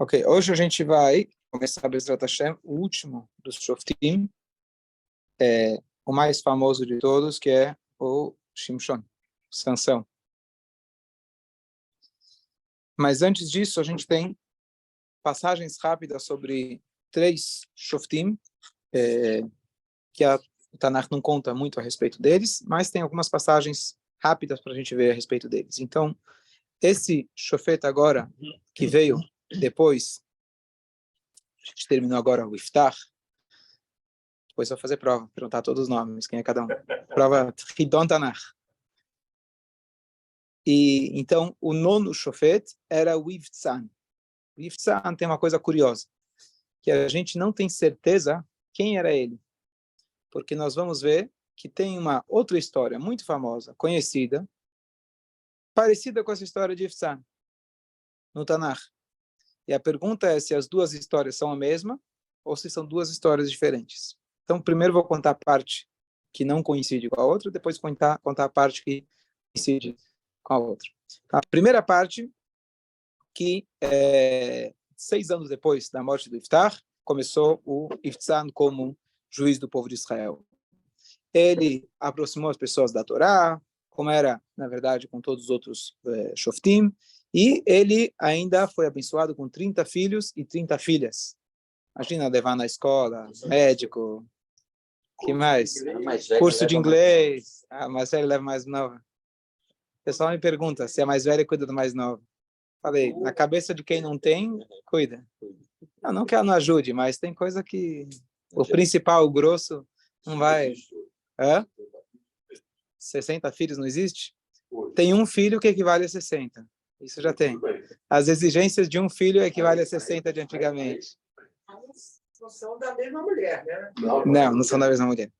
Ok, hoje a gente vai começar Bezrat Hashem, o último dos Shoftim, o mais famoso de todos, que é o Shimshon, Sansão. Mas antes disso, a gente tem passagens rápidas sobre três Shoftim, que o Tanakh não conta muito a respeito deles, mas tem algumas passagens rápidas para a gente ver a respeito deles. Então, esse Shofet agora, que veio depois, a gente terminou agora o Iftar, depois vou fazer prova, perguntar todos os nomes, quem é cada um. Prova Hidon Tanakh. E então o nono Shofet era o Ivtsan. O Ivtsan tem uma coisa curiosa, que a gente não tem certeza quem era ele, porque nós vamos ver que tem uma outra história muito famosa, conhecida, parecida com essa história de Ivtsan, no Tanakh. E a pergunta é se as duas histórias são a mesma ou se são duas histórias diferentes. Então, primeiro vou contar a parte que não coincide com a outra, depois contar a parte que coincide com a outra. A primeira parte, que 6 anos depois da morte do Iftar, começou o Ivtsan como juiz do povo de Israel. Ele aproximou as pessoas da Torá, como era, na verdade, com todos os outros Shoftim, e ele ainda foi abençoado com 30 filhos e 30 filhas. Imagina levar na escola, médico, que mais? Curso de inglês, a mais velha leva mais nova. O pessoal me pergunta se a mais velha cuida do mais novo. Falei, na cabeça de quem não tem, cuida. Não que ela não ajude, mas tem coisa que o principal, o grosso, não vai. 60 filhos não existe? Tem um filho que equivale a 60. Isso já tem. As exigências de um filho equivale a 60 de antigamente. Não são da mesma mulher, né? Não são da mesma mulher.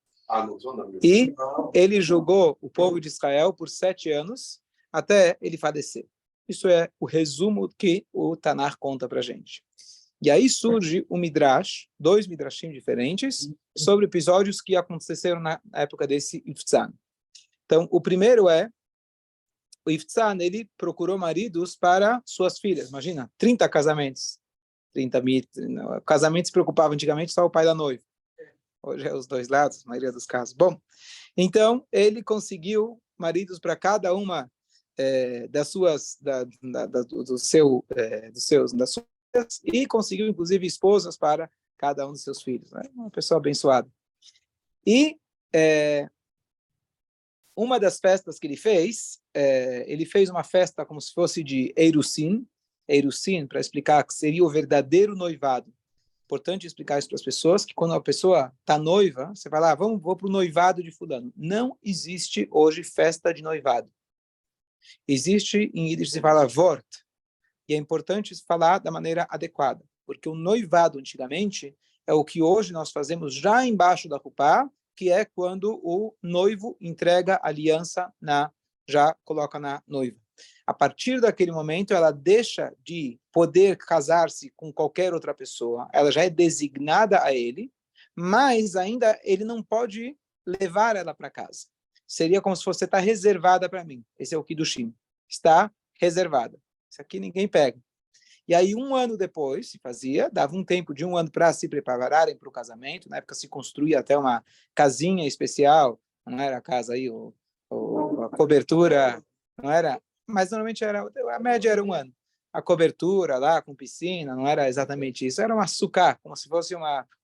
E ele julgou o povo de Israel por 7 anos, até ele falecer. Isso é o resumo que o Tanakh conta para a gente. E aí surge o Midrash, 2 Midrashim diferentes, sobre episódios que aconteceram na época desse Ivtsan. Então, o primeiro é, o Ivtsan, ele procurou maridos para suas filhas. Imagina, 30 casamentos. 30 mil. Casamento se preocupava antigamente só o pai da noiva. Hoje é os dois lados, a maioria dos casos. Bom, então ele conseguiu maridos para cada uma das suas, das suas, e conseguiu inclusive esposas para cada um dos seus filhos. Né? Uma pessoa abençoada. E uma das festas que ele fez uma festa como se fosse de Eirusin, para explicar que seria o verdadeiro noivado. Importante explicar isso para as pessoas, que quando a pessoa está noiva, você vai lá, vou para o noivado de fulano. Não existe hoje festa de noivado. Existe, em Yiddish se fala Wort, e é importante falar da maneira adequada, porque o noivado antigamente é o que hoje nós fazemos já embaixo da Rupá, que é quando o noivo entrega a aliança, já coloca na noiva. A partir daquele momento, ela deixa de poder casar-se com qualquer outra pessoa, ela já é designada a ele, mas ainda ele não pode levar ela para casa. Seria como se fosse, está reservada para mim. Esse é o Kiddushim. Está reservada. Isso aqui ninguém pega. E aí, 1 ano depois, se fazia, dava um tempo de 1 ano para se prepararem para o casamento. Na época se construía até uma casinha especial, não era a casa aí, a cobertura, não era, mas normalmente a média era 1 ano. A cobertura lá, com piscina, não era exatamente isso, era uma sucá, como se fosse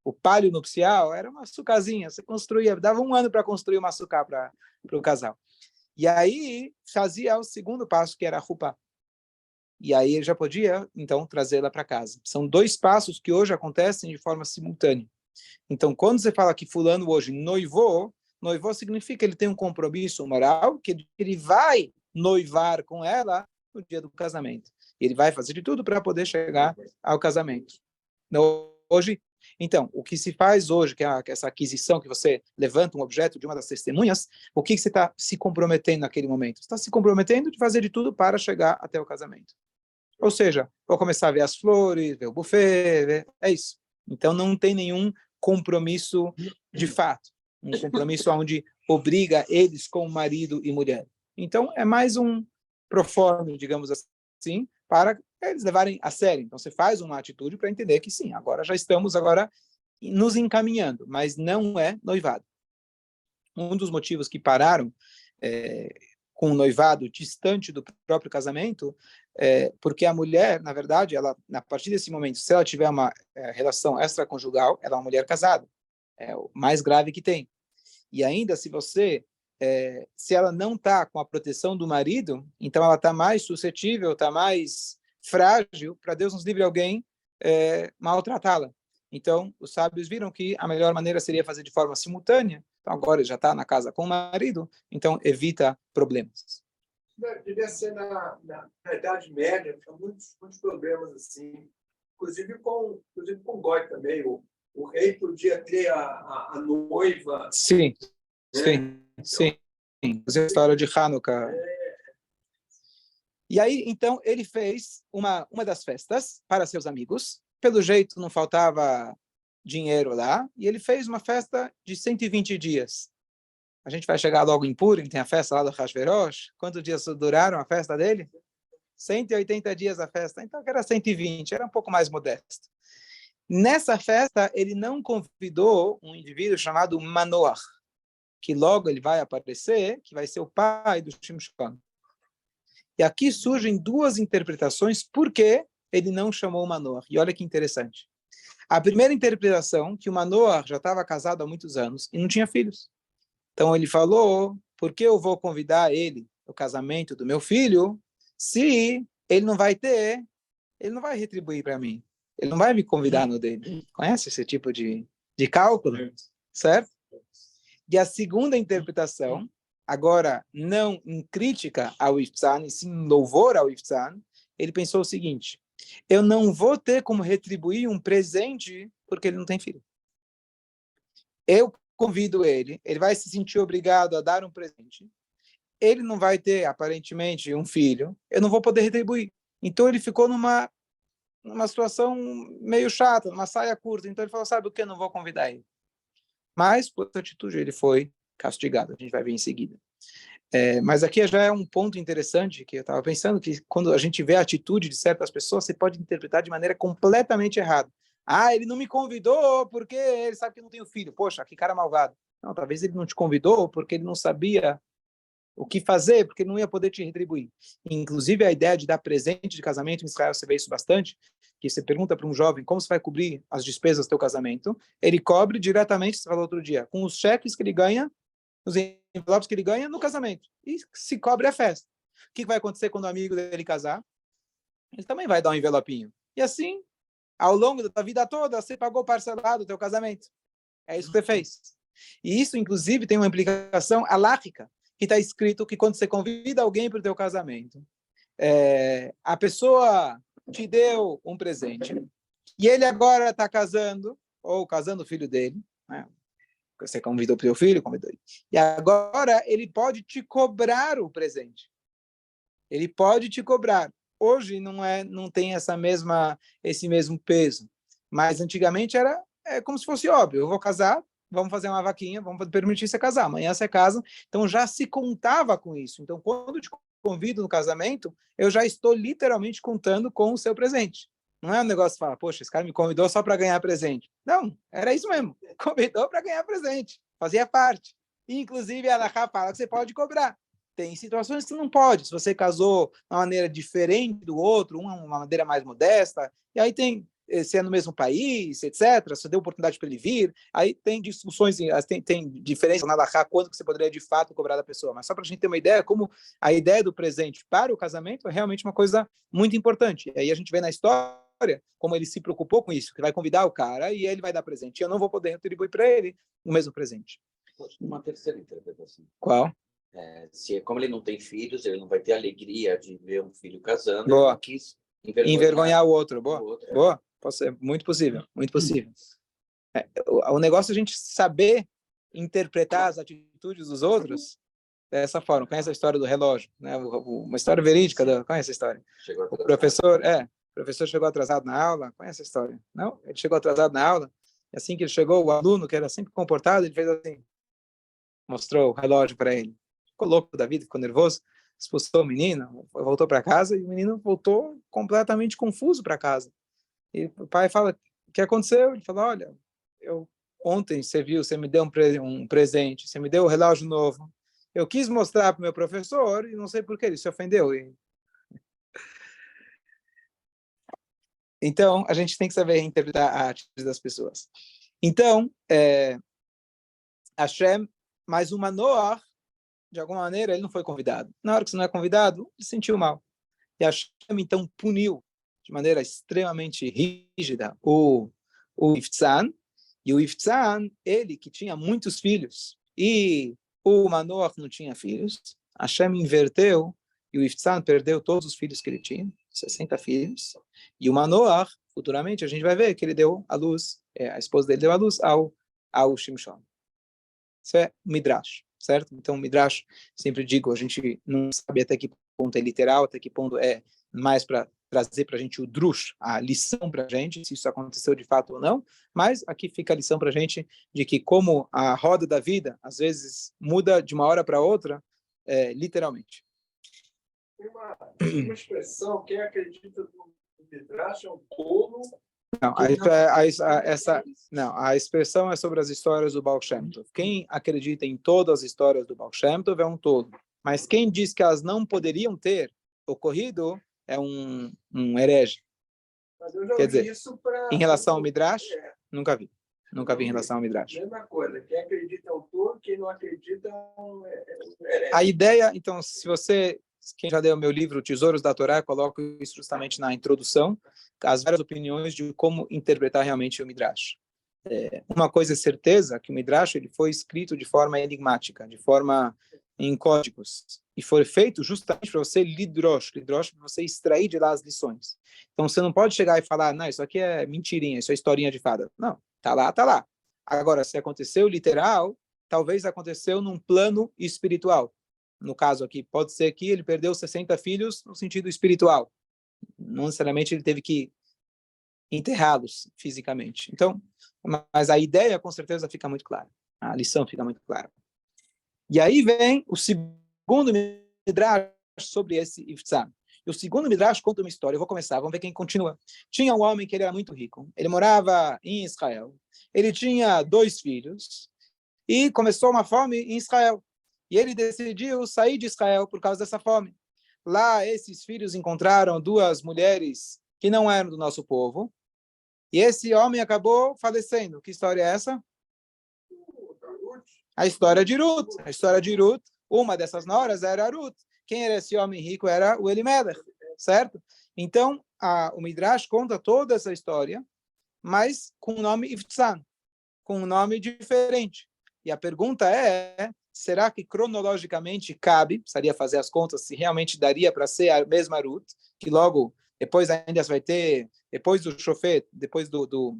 o palio nupcial, era uma sucazinha, você construía, dava 1 ano para construir uma sucá para o casal. E aí fazia o segundo passo, que era a rupá. E aí ele já podia, então, trazê-la para casa. São 2 passos que hoje acontecem de forma simultânea. Então, quando você fala que fulano hoje noivou significa que ele tem um compromisso moral, que ele vai noivar com ela no dia do casamento. Ele vai fazer de tudo para poder chegar ao casamento. Hoje, então, o que se faz hoje, que é essa aquisição, que você levanta um objeto de uma das testemunhas, o que você está se comprometendo naquele momento? Você está se comprometendo de fazer de tudo para chegar até o casamento. Ou seja, vou começar a ver as flores, ver o buffet, é isso. Então, não tem nenhum compromisso de fato, um compromisso onde obriga eles como marido e mulher. Então, é mais um proforme, digamos assim, para eles levarem a sério. Então, você faz uma atitude para entender que sim, agora já estamos agora nos encaminhando, mas não é noivado. Um dos motivos que pararam com o noivado distante do próprio casamento, porque a mulher, na verdade, ela, a partir desse momento, se ela tiver uma relação extraconjugal, ela é uma mulher casada. É o mais grave que tem. E ainda, se ela não está com a proteção do marido, então ela está mais suscetível, está mais frágil para Deus nos livre alguém maltratá-la. Então, os sábios viram que a melhor maneira seria fazer de forma simultânea. Então, agora ele já está na casa com o marido, então evita problemas. Devia ser na Idade Média, tinha muitos problemas assim, inclusive com Goi também. O rei podia ter a noiva. Sim, sim. A história de Hanukkah. E aí, então, ele fez uma das festas para seus amigos. Pelo jeito, não faltava dinheiro lá. E ele fez uma festa de 120 dias. A gente vai chegar logo em Purim, tem a festa lá do Hashverosh. Quantos dias duraram a festa dele? 180 dias a festa. Então, era 120, era um pouco mais modesto. Nessa festa, ele não convidou um indivíduo chamado Manoach, que logo ele vai aparecer, que vai ser o pai do Shimshon. E aqui surgem duas interpretações por que ele não chamou o Manoach. E olha que interessante. A primeira interpretação, que o Manoach já estava casado há muitos anos e não tinha filhos. Então ele falou, por que eu vou convidar ele ao casamento do meu filho, se ele não vai retribuir para mim. Ele não vai me convidar no dele. Conhece esse tipo de cálculo? Certo? E a segunda interpretação, agora não em crítica ao Iftzan, e sim em louvor ao Iftzan, ele pensou o seguinte: eu não vou ter como retribuir um presente porque ele não tem filho. Eu convido ele, ele vai se sentir obrigado a dar um presente, ele não vai ter, aparentemente, um filho, eu não vou poder retribuir. Então ele ficou numa situação meio chata, numa saia curta. Então ele falou, sabe o que? Eu não vou convidar ele. Mas, por essa atitude, ele foi castigado. A gente vai ver em seguida. Mas aqui já é um ponto interessante, que eu estava pensando, que quando a gente vê a atitude de certas pessoas, você pode interpretar de maneira completamente errada. Ah, ele não me convidou porque ele sabe que não tenho filho. Poxa, que cara malvado. Não, talvez ele não te convidou porque ele não sabia o que fazer, porque ele não ia poder te retribuir. Inclusive, a ideia de dar presente de casamento em Israel, você vê isso bastante, que você pergunta para um jovem como você vai cobrir as despesas do teu casamento, ele cobre diretamente, você falou outro dia, com os cheques que ele ganha, os envelopes que ele ganha no casamento. E se cobre a festa. O que vai acontecer quando o amigo dele casar? Ele também vai dar um envelopinho. E assim, ao longo da vida toda, você pagou parcelado o teu casamento. É isso que você fez. E isso, inclusive, tem uma implicação alárrica, que está escrito que quando você convida alguém para o teu casamento, a pessoa te deu um presente, e ele agora está casando, ou casando o filho dele, né? Você convidou o teu filho, convidou ele. E agora ele pode te cobrar o presente. Ele pode te cobrar. Hoje não tem esse mesmo peso. Mas antigamente era como se fosse óbvio. Eu vou casar, vamos fazer uma vaquinha, vamos permitir você casar. Amanhã você casa. Então já se contava com isso. Então quando eu te convido no casamento, eu já estou literalmente contando com o seu presente. Não é um negócio de falar, poxa, esse cara me convidou só para ganhar presente. Não, era isso mesmo. Convidou para ganhar presente. Fazia parte. Inclusive, a Alahá fala que você pode cobrar. Tem situações que você não pode. Se você casou de uma maneira diferente do outro, uma maneira mais modesta, e aí se é no mesmo país, etc., você deu oportunidade para ele vir, aí tem discussões, tem diferença na Alahá, quanto que você poderia de fato cobrar da pessoa. Mas só para a gente ter uma ideia, como a ideia do presente para o casamento é realmente uma coisa muito importante. E aí a gente vê na história como ele se preocupou com isso, que vai convidar o cara e ele vai dar presente. E eu não vou poder retribuir para ele o mesmo presente. Uma terceira interpretação. Qual? Como ele não tem filhos, ele não vai ter alegria de ver um filho casando. Boa. Ele quis envergonhar o outro. Boa. Boa. Pode ser. Muito possível. Muito possível. O negócio é a gente saber interpretar as atitudes dos outros dessa forma. Conhece a história do relógio? Né? Uma história verídica. Conhece a história? O professor chegou atrasado na aula. Conhece a história? Não? Ele chegou atrasado na aula. E assim que ele chegou, o aluno, que era sempre comportado, ele fez assim. Mostrou o relógio para ele. Ficou louco da vida, ficou nervoso. expulsou o menino, voltou para casa, e o menino voltou completamente confuso para casa. E o pai fala, o que aconteceu? Ele fala, olha, ontem você me deu um presente, você me deu um relógio novo. Eu quis mostrar para o meu professor e não sei por que ele se ofendeu. Então, a gente tem que saber interpretar a atitude das pessoas. Então, Hashem, mais uma Noah, de alguma maneira, ele não foi convidado. Na hora que você não é convidado, ele sentiu mal. E Hashem, então, puniu de maneira extremamente rígida o Iftzan. E o Iftzan, ele que tinha muitos filhos, e o Manoach não tinha filhos, Hashem inverteu, e o Iftzan perdeu todos os filhos que ele tinha, 60 filhos. E o Manoach, futuramente, a gente vai ver que ele deu a luz, a esposa dele deu a luz ao Shimshon. Isso é Midrash, certo? Então, Midrash, sempre digo, a gente não sabe até que ponto é literal, até que ponto é mais para trazer para a gente o drush, a lição para a gente, se isso aconteceu de fato ou não, mas aqui fica a lição para a gente de que como a roda da vida, às vezes, muda de uma hora para outra, literalmente. Tem uma expressão, quem acredita no Midrash é um tolo. Não, a expressão é sobre as histórias do Baal Shem Tov. Quem acredita em todas as histórias do Baal Shem Tov é um tolo. Mas quem diz que elas não poderiam ter ocorrido é um herege. Mas eu já Quer vi dizer, isso pra... em relação ao Midrash, nunca vi. Nunca vi em relação ao Midrash. Mesma coisa, quem acredita é um tolo, quem não acredita é um herege. A ideia, então, se você... Quem já leu o meu livro Tesouros da Torá, coloco isso justamente na introdução, as várias opiniões de como interpretar realmente o Midrash. Uma coisa é certeza, que o Midrash ele foi escrito de forma enigmática, de forma em códigos, e foi feito justamente para você lidrosh para você extrair de lá as lições. Então você não pode chegar e falar, não, isso aqui é mentirinha, isso é historinha de fada. Não, tá lá, tá lá. Agora, se aconteceu literal, talvez aconteceu num plano espiritual. No caso aqui, pode ser que ele perdeu 60 filhos no sentido espiritual. Não necessariamente ele teve que enterrá-los fisicamente. Então, mas a ideia com certeza fica muito clara. A lição fica muito clara. E aí vem o segundo Midrash sobre esse Iftzan. E o segundo Midrash conta uma história. Eu vou começar, vamos ver quem continua. Tinha um homem que ele era muito rico. Ele morava em Israel. Ele tinha 2 filhos. E começou uma fome em Israel. E ele decidiu sair de Israel por causa dessa fome. Lá, esses filhos encontraram 2 mulheres que não eram do nosso povo. E esse homem acabou falecendo. Que história é essa? A história de Ruth. A história de Ruth, uma dessas noras era Ruth. Quem era esse homem rico era o Elimelech, certo? Então, o Midrash conta toda essa história, mas com o nome Iftzan, com um nome diferente. E a pergunta é, será que cronologicamente cabe, precisaria fazer as contas, se realmente daria para ser a mesma Ruth, que logo, depois ainda vai ter, depois do Shofet, depois do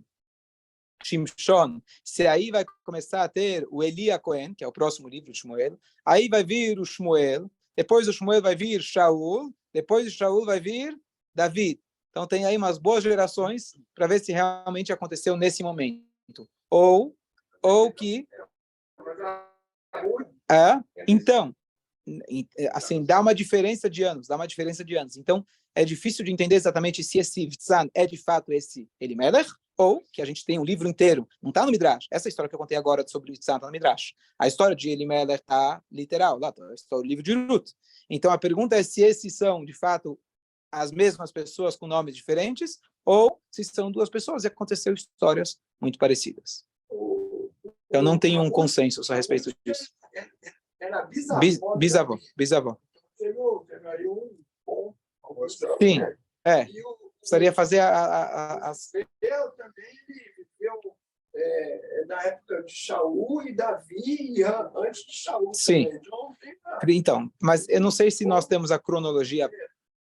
Shimshon, se aí vai começar a ter o Elia Cohen, que é o próximo livro de Shmuel, aí vai vir o Shmuel, depois do Shmuel vai vir Shaul, depois de Shaul vai vir David. Então tem aí umas boas gerações para ver se realmente aconteceu nesse momento. Ou que... então, assim, dá uma diferença de anos, Então, é difícil de entender exatamente se esse Iftzan é de fato esse Elimelech, ou que a gente tem um livro inteiro, não está no Midrash. Essa história que eu contei agora sobre o Iftzan está no Midrash. A história de Elimelech está literal, lá está o livro de Ruth. Então, a pergunta é se esses são, de fato, as mesmas pessoas com nomes diferentes, ou se são 2 pessoas e aconteceu histórias muito parecidas. Eu não tenho um consenso a respeito disso. Era bisavó. Bisavó. Teve aí um bom... Sim, precisaria fazer as... Eu também viveu na época de Shaul e Davi, e antes de Shaul. Sim. Então, mas eu não sei se nós temos a cronologia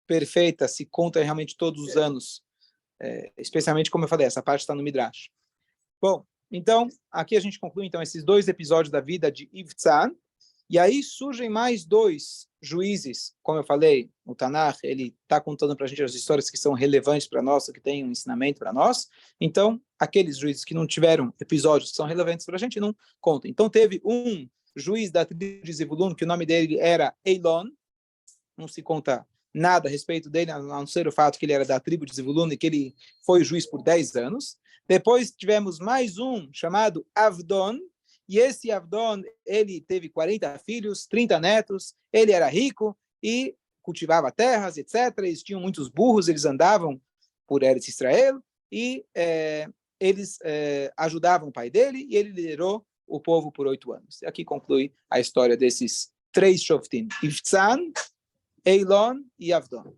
perfeita, se conta realmente todos os anos, especialmente, como eu falei, essa parte está no Midrash. Bom, então, aqui a gente conclui então esses 2 episódios da vida de Iftzan, e aí surgem mais 2 juízes, como eu falei, o Tanakh, ele está contando para a gente as histórias que são relevantes para nós, que têm um ensinamento para nós, então, aqueles juízes que não tiveram episódios que são relevantes para a gente, não contam. Então, teve um juiz da tribo de Zebulun, que o nome dele era Eilon, não se conta nada a respeito dele, a não ser o fato que ele era da tribo de Zevulun e que ele foi juiz por 10 anos. Depois tivemos mais um chamado Avdon, e esse Avdon, ele teve 40 filhos, 30 netos, ele era rico e cultivava terras, etc. Eles tinham muitos burros, eles andavam por Eretz Israel e eles ajudavam o pai dele e ele liderou o povo por 8 anos. E aqui conclui a história desses 3 Shoftim, Ivtzan, Eilon e Avdon.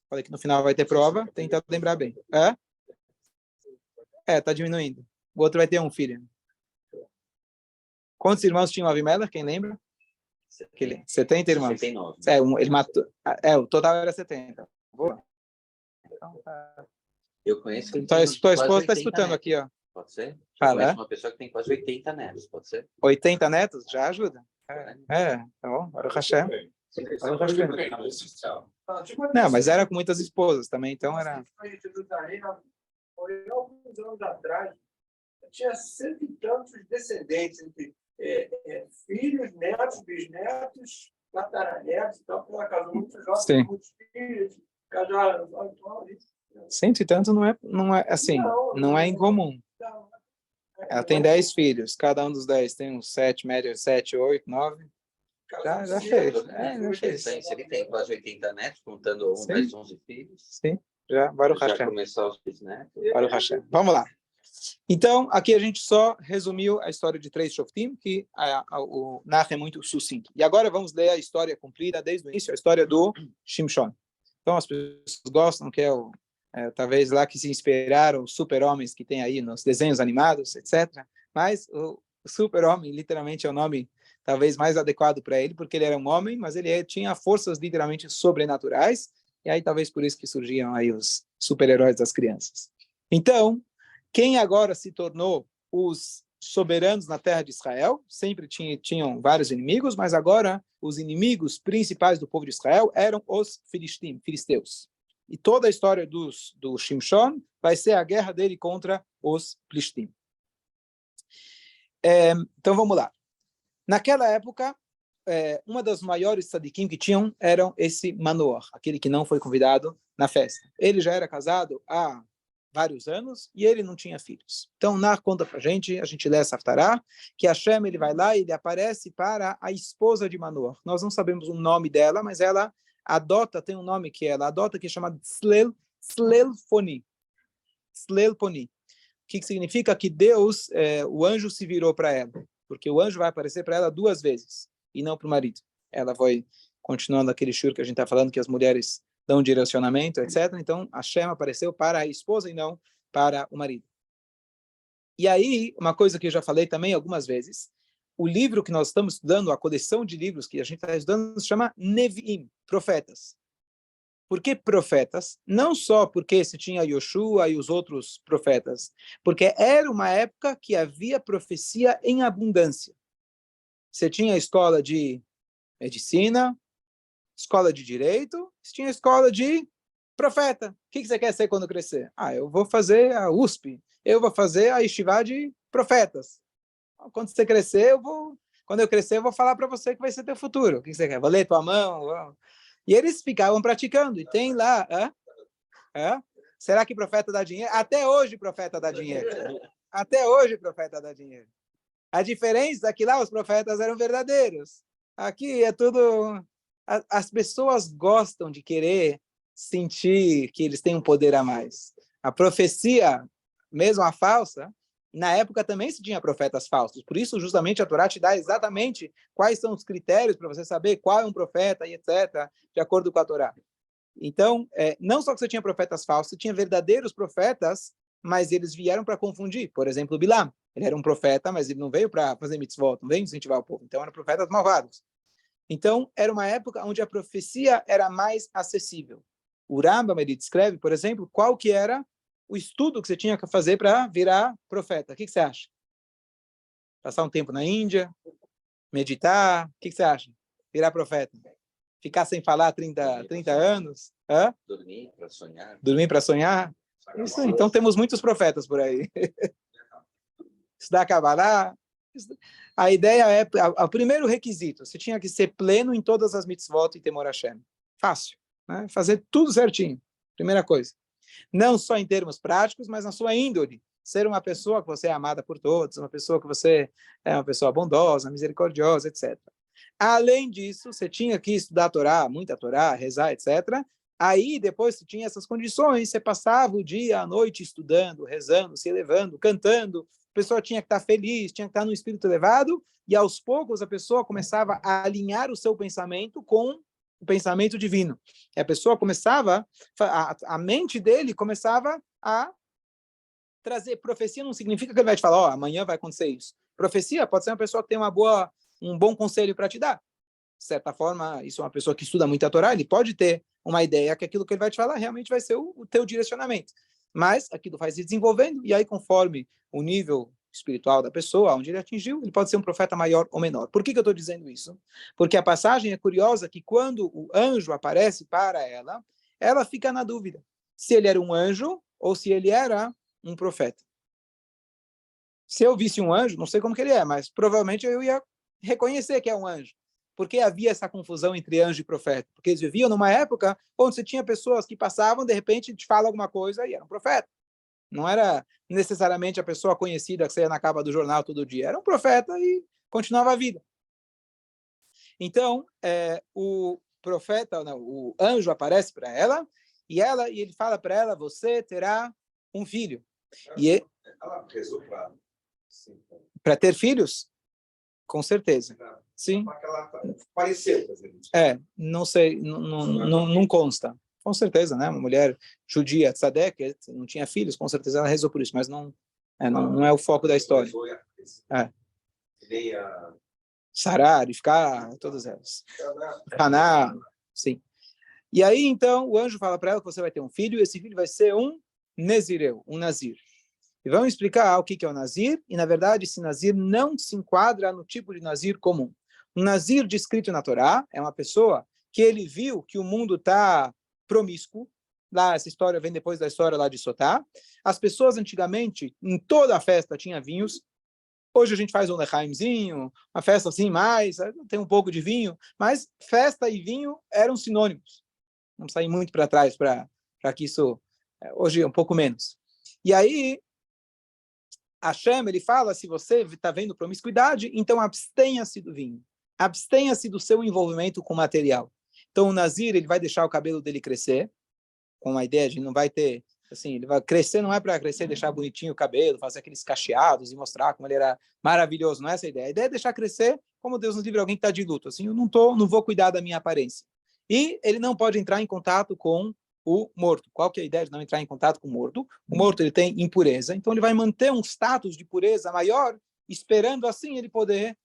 Falei que no final vai ter prova, tenta lembrar bem. Tá diminuindo. O outro vai ter um filho. Quantos irmãos tinha o Avimelech? Quem lembra? 70 irmãos. 69. Ele matou. O total era 70. Boa. Então, Eu conheço. Tua esposa está escutando aqui, ó. Pode ser? Fala. Eu conheço uma pessoa que tem quase 80 netos, pode ser? 80 netos? Já ajuda. Tá bom. Baruch Hashem. Não, mas era com muitas esposas também, então era. Alguns anos atrás, tinha 100 e tantos descendentes, entre filhos, netos, bisnetos, tataranetos, então, por uma casa muito jovem, muitos filhos, casaram. 100 e tanto não é assim, não é incomum. Ela tem 10 filhos, cada um dos 10 tem uns 7, média 7, 8, 9. Já fez. Se ele tem quase 80 netos, contando mais 11 filhos. Sim, já. Baruch Hashem. Já começar os bisnetos. Baruch Hashem. Vamos lá. Então, aqui a gente só resumiu a história de 3 Shoftim, que o Nach é muito sucinto. E agora vamos ler a história completa desde o início, a história do Shimshon. Então, as pessoas gostam, que talvez lá que se inspiraram os super-homens que tem aí nos desenhos animados, etc. Mas o super-homem, literalmente, é o nome talvez mais adequado para ele, porque ele era um homem, mas ele tinha forças literalmente sobrenaturais, e aí talvez por isso que surgiam aí os super-heróis das crianças. Então, quem agora se tornou os soberanos na terra de Israel, sempre tinham vários inimigos, mas agora os inimigos principais do povo de Israel eram os filisteus. E toda a história do Shimshon vai ser a guerra dele contra os Plishtim. Então vamos lá. Naquela época, uma das maiores tzadikim que tinham eram esse Manoach, aquele que não foi convidado na festa. Ele já era casado há vários anos e ele não tinha filhos. Então, conta pra gente, a gente lê essa Haftará, que Hashem ele vai lá e ele aparece para a esposa de Manoach. Nós não sabemos o nome dela, mas ela tem um nome que ela adota que é chamado Slelponi. Slelponi. O que significa que Deus, o anjo se virou para ela, porque o anjo vai aparecer para ela 2 vezes, e não para o marido. Ela vai, continuando aquele shur que a gente está falando, que as mulheres dão direcionamento, etc. Então, Hashem apareceu para a esposa e não para o marido. E aí, uma coisa que eu já falei também algumas vezes, o livro que nós estamos estudando, a coleção de livros que a gente está estudando, se chama Nevi'im, profetas. Por que profetas? Não só porque se tinha Yoshua e os outros profetas, porque era uma época que havia profecia em abundância. Você tinha a escola de medicina, escola de direito, você tinha a escola de profeta. O que você quer ser quando crescer? Eu vou fazer a USP, eu vou fazer a Yeshiva de profetas. Quando você crescer, quando eu crescer, eu vou falar para você que vai ser teu futuro. O que você quer? Vou ler tua mão? E eles ficavam praticando. E tem lá... Será que profeta dá dinheiro? Até hoje profeta dá dinheiro. Até hoje profeta dá dinheiro. A diferença é que lá os profetas eram verdadeiros. Aqui é tudo... As pessoas gostam de querer sentir que eles têm um poder a mais. A profecia, mesmo a falsa, na época também se tinha profetas falsos. Por isso, justamente, a Torá te dá exatamente quais são os critérios para você saber qual é um profeta e etc., de acordo com a Torá. Então, não só que você tinha profetas falsos, você tinha verdadeiros profetas, mas eles vieram para confundir. Por exemplo, Bilam. Ele era um profeta, mas ele não veio para fazer mitzvot, não veio incentivar o povo. Então, eram profetas malvados. Então, era uma época onde a profecia era mais acessível. O Rambam, ele descreve, por exemplo, qual que era o estudo que você tinha que fazer para virar profeta. O que você acha? Passar um tempo na Índia? Meditar? O que você acha? Virar profeta? Ficar sem falar 30 anos? Dormir para sonhar. Dormir para sonhar? Isso, então temos muitos profetas por aí. Estudar Kabbalah. A ideia é, o primeiro requisito, você tinha que ser pleno em todas as mitzvot e temor Hashem. Fácil, né? Fazer tudo certinho, primeira coisa. Não só em termos práticos, mas na sua índole. Ser uma pessoa que você é amada por todos, uma pessoa que você é uma pessoa bondosa, misericordiosa, etc. Além disso, você tinha que estudar a Torá, muita Torá, rezar, etc. Aí, depois que tinha essas condições, você passava o dia, a noite estudando, rezando, se elevando, cantando. A pessoa tinha que estar feliz, tinha que estar no espírito elevado, e aos poucos a pessoa começava a alinhar o seu pensamento com o pensamento divino. E a pessoa começava, a mente dele começava a trazer. Profecia não significa que ele vai te falar, amanhã vai acontecer isso. Profecia pode ser uma pessoa que tem um bom conselho para te dar. De certa forma, isso é uma pessoa que estuda muito a Torá, ele pode ter uma ideia que aquilo que ele vai te falar realmente vai ser o teu direcionamento. Mas aquilo vai se desenvolvendo, e aí conforme o nível espiritual da pessoa, onde ele atingiu, ele pode ser um profeta maior ou menor. Por que eu estou dizendo isso? Porque a passagem é curiosa que quando o anjo aparece para ela, ela fica na dúvida se ele era um anjo ou se ele era um profeta. Se eu visse um anjo, não sei como que ele é, mas provavelmente eu ia reconhecer que é um anjo. Por que havia essa confusão entre anjo e profeta? Porque eles viviam numa época onde você tinha pessoas que passavam, de repente te fala alguma coisa e era um profeta. Não era necessariamente a pessoa conhecida que saía na capa do jornal todo dia. Era um profeta e continuava a vida. Então, o profeta, não, o anjo aparece para ela e ele fala para ela, você terá um filho. E ela rezou para ter filhos? Com certeza. Sim. Pareceu. Não sei, não consta. Com certeza, né? Uma mulher judia, tzadek, não tinha filhos, com certeza ela rezou por isso, mas não é o foco da história. Sará, Rivká, todas elas. Haná, sim. E aí, então, o anjo fala para ela que você vai ter um filho, e esse filho vai ser um Nezireu, um Nazir. E vamos explicar o que é o Nazir, e na verdade esse Nazir não se enquadra no tipo de Nazir comum. Um Nazir descrito na Torá é uma pessoa que ele viu que o mundo está promíscuo. Lá, essa história vem depois da história lá de Sotá. As pessoas antigamente, em toda a festa, tinha vinhos. Hoje a gente faz um lechaimzinho, uma festa assim mais, tem um pouco de vinho, mas festa e vinho eram sinônimos. Vamos sair muito para trás para que isso, hoje é um pouco menos. E aí, Hashem, ele fala, se você está vendo promiscuidade, então abstenha-se do vinho. Abstenha-se do seu envolvimento com o material. Então o Nazir, ele vai deixar o cabelo dele crescer, com a ideia de não vai ter, assim, ele vai crescer, não é para crescer, deixar bonitinho o cabelo, fazer aqueles cacheados e mostrar como ele era maravilhoso, não é essa a ideia. A ideia é deixar crescer, como Deus nos livre, alguém que está de luto, assim, eu não vou cuidar da minha aparência. E ele não pode entrar em contato com o morto. Qual que é a ideia de não entrar em contato com o morto? O morto, ele tem impureza, então ele vai manter um status de pureza maior, esperando assim ele poder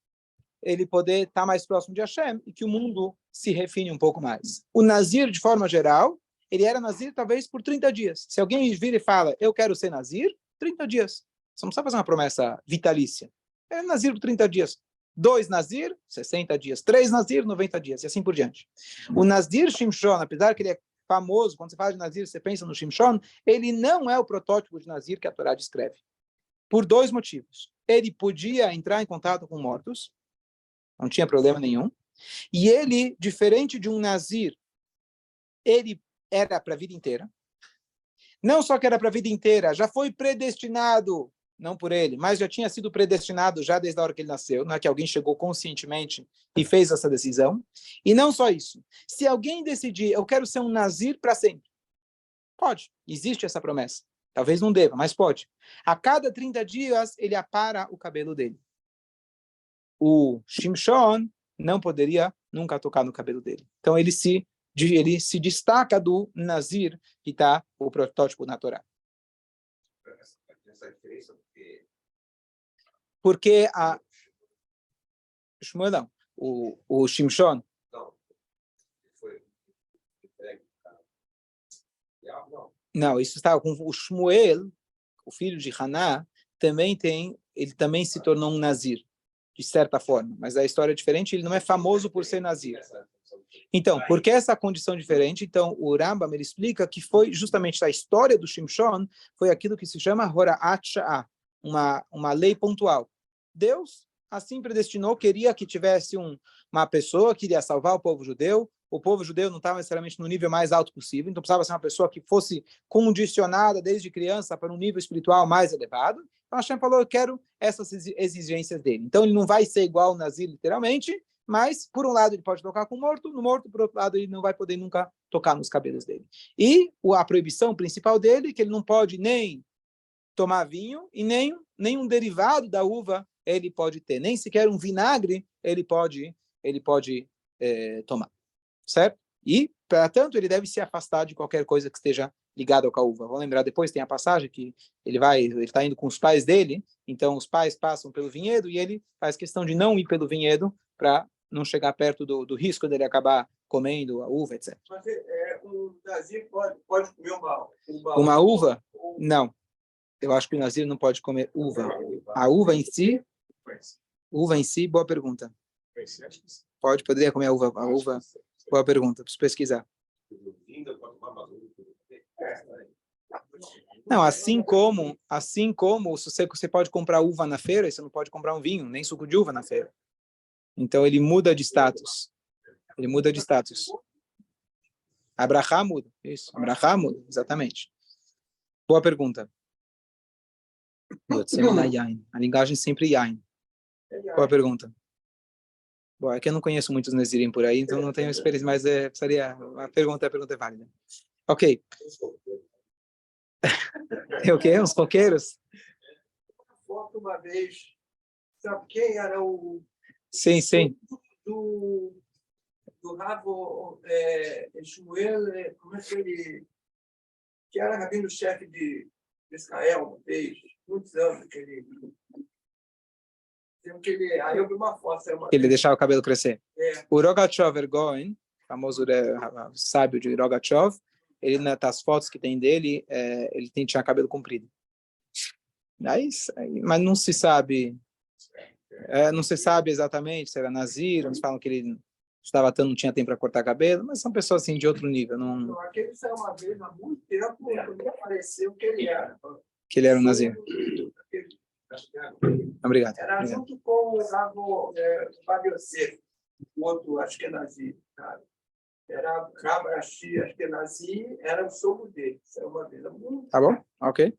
estar mais próximo de Hashem e que o mundo se refine um pouco mais. O Nazir, de forma geral, ele era Nazir talvez por 30 dias. Se alguém vira e fala, eu quero ser Nazir, 30 dias. Você não precisa fazer uma promessa vitalícia. É Nazir por 30 dias. 2 Nazir, 60 dias. 3 Nazir, 90 dias. E assim por diante. O Nazir Shimshon, apesar que ele é famoso, quando você fala de Nazir, você pensa no Shimshon, ele não é o protótipo de Nazir que a Torá descreve. Por 2 motivos. Ele podia entrar em contato com mortos, não tinha problema nenhum. E ele, diferente de um Nazir, ele era para a vida inteira. Não só que era para a vida inteira, já foi predestinado, não por ele, mas já tinha sido predestinado já desde a hora que ele nasceu, não é que alguém chegou conscientemente e fez essa decisão. E não só isso. Se alguém decidir, eu quero ser um Nazir para sempre, pode, existe essa promessa. Talvez não deva, mas pode. A cada 30 dias, ele apara o cabelo dele. O Shimshon não poderia nunca tocar no cabelo dele. Então ele se destaca do Nazir, que está o protótipo na Torá. Porque a Shmuel não, o Shimshon não, isso está com o Shmuel, o filho de Haná, ele também se tornou um Nazir, de certa forma, mas a história é diferente, ele não é famoso por ser Nazir. Então, por que essa condição diferente? Então, o Rambam, ele explica que foi justamente a história do Shimshon, foi aquilo que se chama Hora'at Sha'ah, uma lei pontual. Deus, assim predestinou, queria que tivesse uma pessoa que iria salvar o povo judeu, o povo judeu não estava necessariamente no nível mais alto possível, então precisava ser uma pessoa que fosse condicionada desde criança para um nível espiritual mais elevado. Então Hashem falou, eu quero essas exigências dele. Então ele não vai ser igual ao Nazir, literalmente, mas por um lado ele pode tocar com o morto, no morto, por outro lado ele não vai poder nunca tocar nos cabelos dele. E a proibição principal dele é que ele não pode nem tomar vinho e nem um derivado da uva ele pode ter, nem sequer um vinagre ele pode tomar, certo? E, portanto, ele deve se afastar de qualquer coisa que esteja ligada com a uva. Vamos lembrar depois, tem a passagem que ele está indo com os pais dele, então os pais passam pelo vinhedo e ele faz questão de não ir pelo vinhedo para não chegar perto do risco dele acabar comendo a uva, etc. Mas o Nazir pode comer uma uva? Não. Eu acho que o Nazir não pode comer uva. A uva em si, boa pergunta. Poderia comer a uva. Boa pergunta, preciso pesquisar. Não, assim como você pode comprar uva na feira, você não pode comprar um vinho, nem suco de uva na feira. Então ele muda de status. Abraham muda, isso. Abraham muda, exatamente. Boa pergunta. A linguagem sempre yain. Boa pergunta. Bom, é que eu não conheço muitos Nazirim por aí, então não tenho experiência, mas precisaria. A pergunta é válida. Ok. É o quê? Uns coqueiros? Foto uma vez, sabe quem era o... Sim. Do Ravo Shmuel, como é que ele... Que era rabino-chefe de Israel, uma vez, muitos anos, que ele... Aí eu vi uma foto. Ele deixava o cabelo crescer. É. O Rogachev Ergoin, famoso sábio de Rogachev, ele nas fotos que tem dele, ele tinha cabelo comprido. Mas não se sabe exatamente se era Nazir, uns falam que ele não tinha tempo para cortar cabelo, mas são pessoas assim de outro nível. Não... Aquele saiu uma vez há muito tempo, quando apareceu que ele era. Que ele era um Nazir. Obrigado. Era junto com o Ravo Fábio Seco, o outro, acho que é Nazir. Era Rabo Ashi, acho que é Nazir, era o sogro dele. Saiu uma vez. Tá bom? Ok.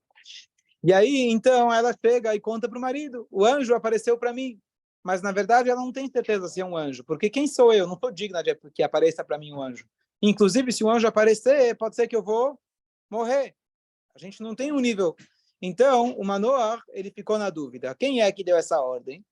E aí, então, ela chega e conta para o marido, o anjo apareceu para mim. Mas, na verdade, ela não tem certeza se é um anjo, porque quem sou eu? Não estou digna de que apareça para mim um anjo. Inclusive, se o anjo aparecer, pode ser que eu vou morrer. A gente não tem um nível. Então, o Manoah, ele ficou na dúvida. Quem é que deu essa ordem?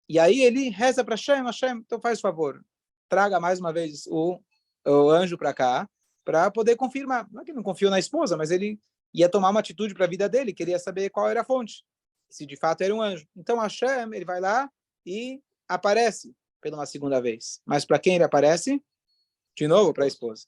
E aí ele reza para Hashem, então faz favor, traga mais uma vez o anjo para cá, para poder confirmar. Não é que não confiou na esposa, mas ele ia tomar uma atitude para a vida dele, queria saber qual era a fonte, se de fato era um anjo. Então Hashem, ele vai lá e aparece pela uma segunda vez. Mas para quem ele aparece? De novo para a esposa.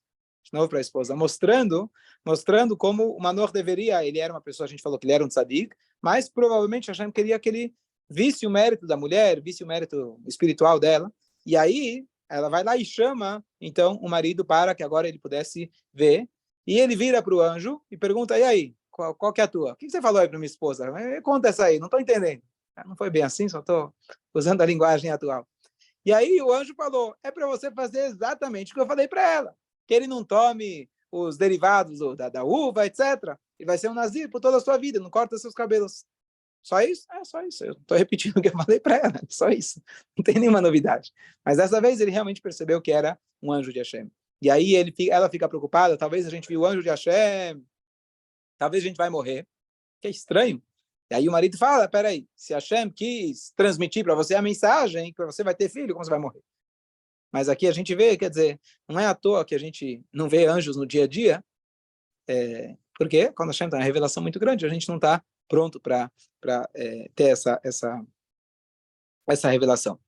Mostrando como o Manoah deveria, ele era uma pessoa, a gente falou que ele era um tzadik, mas provavelmente Hashem queria que ele visse o mérito da mulher, visse o mérito espiritual dela, e aí ela vai lá e chama, então, o marido para que agora ele pudesse ver, e ele vira para o anjo e pergunta, e aí, qual que é a tua? O que você falou aí para minha esposa? Conta essa aí, não estou entendendo. Não foi bem assim, só estou usando a linguagem atual. E aí o anjo falou, é para você fazer exatamente o que eu falei para ela, que ele não tome os derivados da uva, etc. E vai ser um nazir por toda a sua vida, não corta seus cabelos. Só isso? Só isso. Eu estou repetindo o que eu falei para ela, só isso. Não tem nenhuma novidade. Mas dessa vez ele realmente percebeu que era um anjo de Hashem. E aí ela fica preocupada, talvez a gente viu o anjo de Hashem, talvez a gente vai morrer. Que é estranho. E aí o marido fala, peraí, se Hashem quis transmitir para você a mensagem, que você vai ter filho, como você vai morrer? Mas aqui a gente vê, quer dizer, não é à toa que a gente não vê anjos no dia a dia, porque quando Hashem tem uma revelação muito grande, a gente não está pronto para ter essa revelação.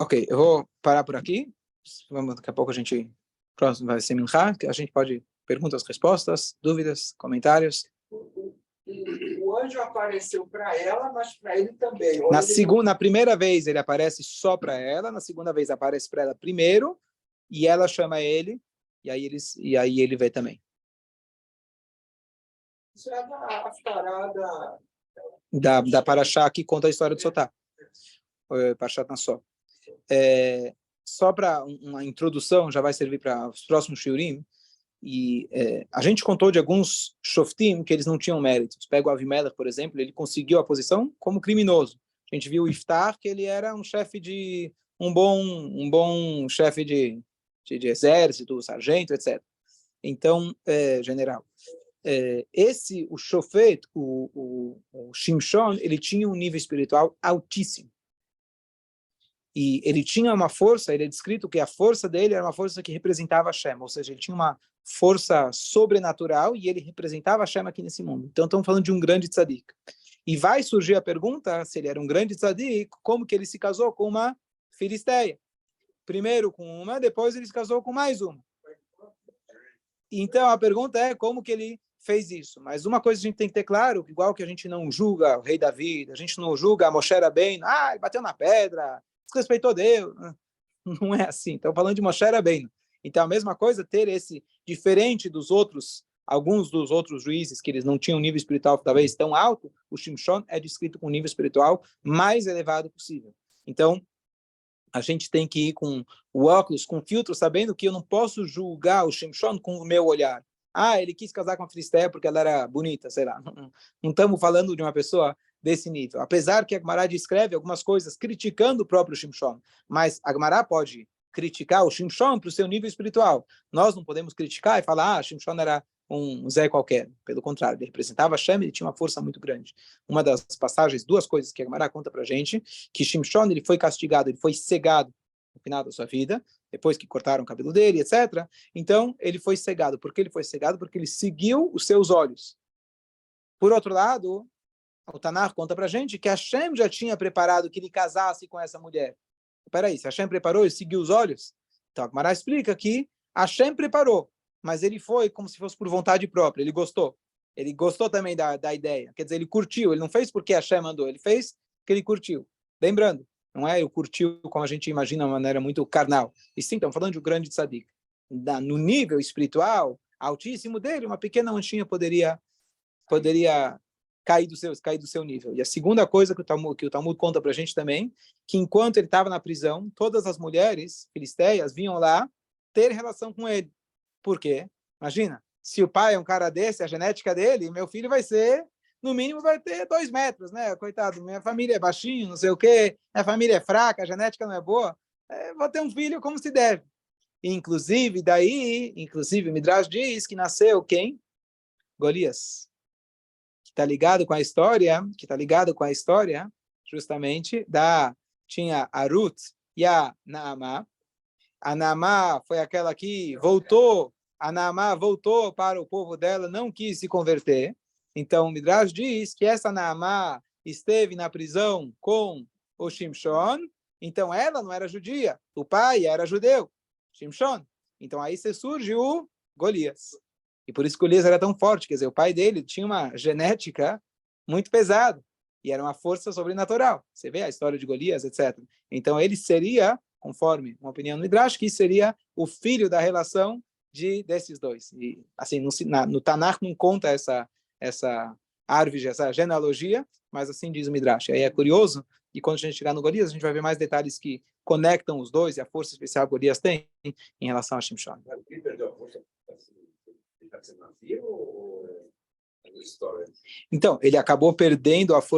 Ok, eu vou parar por aqui. Daqui a pouco a gente próximo vai ser Minchá, que a gente pode perguntas, respostas, dúvidas, comentários. O anjo apareceu para ela, mas para ele também. Na primeira vez ele aparece só para ela, na segunda vez aparece para ela primeiro, e ela chama ele, e aí ele vê também. Isso é a parada da Parashá que conta a história do Sotá. Parashat Nassó. Só para uma introdução, já vai servir para os próximos shiurim, e a gente contou de alguns shoftim que eles não tinham méritos. Pega o Avimelech, por exemplo, ele conseguiu a posição como criminoso. A gente viu o Iftar, que ele era um chefe de um bom chefe de exército, sargento, etc. Então, general. O Shofet, o Shimshon, ele tinha um nível espiritual altíssimo. E ele tinha uma força, ele é descrito que a força dele era uma força que representava Hashem, ou seja, ele tinha uma força sobrenatural e ele representava Hashem aqui nesse mundo. Então, estamos falando de um grande tzadik. E vai surgir a pergunta, se ele era um grande tzadik, como que ele se casou com uma filisteia? Primeiro com uma, depois ele se casou com mais uma. Então, a pergunta é como que ele fez isso. Mas uma coisa a gente tem que ter claro, igual que a gente não julga o rei Davi, a gente não julga a Moshe Rabbeinu, ele bateu na pedra, desrespeitou Deus. Não é assim. Estamos falando de Moshe Rabbeinu. Então, a mesma coisa, ter esse, diferente dos outros, alguns dos outros juízes, que eles não tinham um nível espiritual talvez tão alto, o Shimshon é descrito com um nível espiritual mais elevado possível. Então, a gente tem que ir com o óculos, com o filtro, sabendo que eu não posso julgar o Shimshon com o meu olhar. Ele quis casar com a filisteia porque ela era bonita, sei lá. Não estamos falando de uma pessoa desse nível. Apesar que a Gemara descreve algumas coisas criticando o próprio Shimshon, mas a Gemara pode criticar o Shimshon para o seu nível espiritual. Nós não podemos criticar e falar, Shimshon era um Zé qualquer. Pelo contrário, ele representava Hashem, ele tinha uma força muito grande. Uma das passagens, duas coisas que a Gemara conta para a gente, que Shimshon ele foi castigado, ele foi cegado no final da sua vida, depois que cortaram o cabelo dele, etc. Então, ele foi cegado. Por que ele foi cegado? Porque ele seguiu os seus olhos. Por outro lado, o Tanakh conta para a gente que Hashem já tinha preparado que ele casasse com essa mulher. Espera aí, se Hashem preparou e seguiu os olhos, então a Gemara explica que Hashem preparou, mas ele foi como se fosse por vontade própria, ele gostou. Ele gostou também da ideia, quer dizer, ele curtiu, ele não fez porque Hashem mandou, ele fez porque ele curtiu. Lembrando, não é o curtiu como a gente imagina, de uma maneira muito carnal. E sim, estamos falando de um grande tzadik. No nível espiritual altíssimo dele, uma pequena manchinha poderia cair do seu nível. E a segunda coisa que o Talmud conta para a gente também, que enquanto ele estava na prisão, todas as mulheres filisteias vinham lá ter relação com ele. Por quê? Imagina, se o pai é um cara desse, a genética dele, meu filho vai ser, no mínimo, vai ter 2 metros, né? Coitado, minha família é baixinho, não sei o quê, minha família é fraca, a genética não é boa, vou ter um filho como se deve. Inclusive, o Midrash diz que nasceu quem? Golias. Que está ligado com a história, justamente, tinha a Ruth e a Naamá. A Naamá foi aquela que a Naamá voltou para o povo dela, não quis se converter. Então, o Midrash diz que essa Naamá esteve na prisão com o Shimshon, então ela não era judia, o pai era judeu, Shimshon. Então, aí surge o Golias. E por isso que Golias era tão forte, quer dizer, o pai dele tinha uma genética muito pesada, e era uma força sobrenatural. Você vê a história de Golias, etc. Então ele seria, conforme uma opinião do Midrash, que seria o filho da relação desses dois. E assim, no Tanakh não conta essa árvore, essa genealogia, mas assim diz o Midrash. Aí é curioso, e quando a gente chegar no Golias, a gente vai ver mais detalhes que conectam os dois e a força especial que Golias tem em relação a Shimshon. Ele perdeu a força. Está sendo navio ou é história? Então, ele acabou perdendo a força